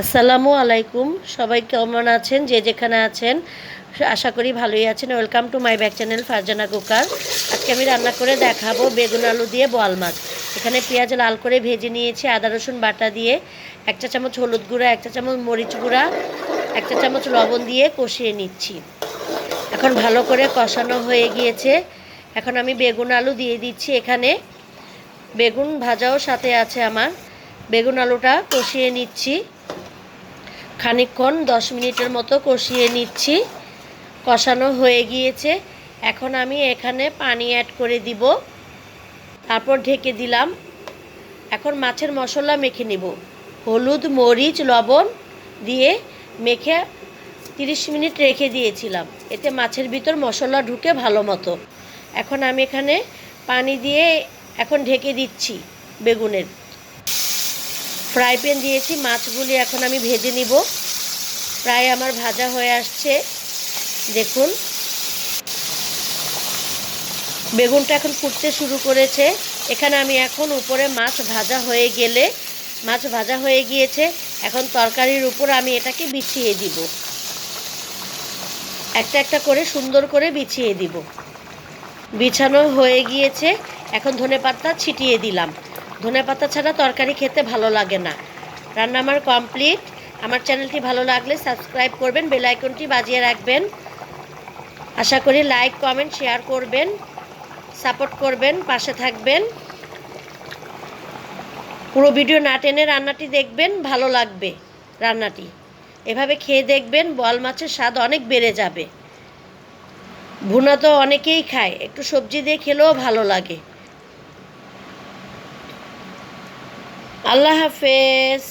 আসসালামু আলাইকুম। সবাই কেমন আছেন? যে যেখানে আছেন আশা করি ভালোই আছেন। Welcome to my back channel Farzana cooker. আজকে আমি রান্না করে দেখাবো বেগুন আলু দিয়ে বোয়াল মাছ। এখানে পেঁয়াজ লাল করে ভেজে নিয়েছি আদা রসুন বাটা দিয়ে, 1 চা চামচ হলুদ গুঁড়া, 1 চা চামচ মরিচ গুঁড়া, 1 চা চামচ লবণ দিয়ে কষিয়ে নিচ্ছি। এখন ভালো করে কষানো হয়ে গিয়েছে। এখন আমি বেগুন আলু দিয়ে দিচ্ছি। এখানে বেগুন ভাজাও সাথে আছে আমার। বেগুন আলুটা কষিয়ে নিচ্ছি খানিকক্ষণ, 10 মিনিটের মতো কষিয়ে নিচ্ছি। কষানো হয়ে গিয়েছে। এখন আমি এখানে পানি অ্যাড করে দিব, তারপর ঢেকে দিলাম। এখন মাছের মশলা মেখে নিব। হলুদ মরিচ লবণ দিয়ে মেখে 30 মিনিট রেখে দিয়েছিলাম, এতে মাছের ভিতর মশলা ঢুকে ভালো মতো। এখন আমি এখানে পানি দিয়ে এখন ঢেকে দিচ্ছি। বেগুনের ফ্রাই প্যান দিয়েছি, মাছগুলি এখন আমি ভেজে নিব। প্রায় আমার ভাজা হয়ে আসছে, দেখুন বেগুনটা এখন ফুটতে শুরু করেছে। এখানে আমি এখন উপরে মাছ ভাজা হয়ে গেলে, মাছ ভাজা হয়ে গিয়েছে, এখন তরকারির উপর আমি এটাকে বিছিয়ে দিব। একটা একটা করে সুন্দর করে বিছিয়ে দিব। বিছানো হয়ে গিয়েছে। এখন ধনেপাতা ছিটিয়ে দিলাম। ধনেপাতা ছাড়া তরকারি খেতে ভালো লাগে না। রান্না আমার কমপ্লিট। আমার চ্যানেলটি ভালো লাগলে সাবস্ক্রাইব করবেন, বেল আইকনটি বাজিয়ে রাখবেন। আশা করি লাইক কমেন্ট শেয়ার করবেন, সাপোর্ট করবেন, পাশে থাকবেন। পুরো ভিডিও না টেনে রান্নাটি দেখবেন, ভালো লাগবে রান্নাটি। এভাবে খেয়ে দেখবেন, বোয়াল মাছের স্বাদ অনেক বেড়ে যাবে। ভুনা তো অনেকেই খায়, একটু সবজি দিয়ে খেলেও ভালো লাগে। আল্লাহ হাফেজ।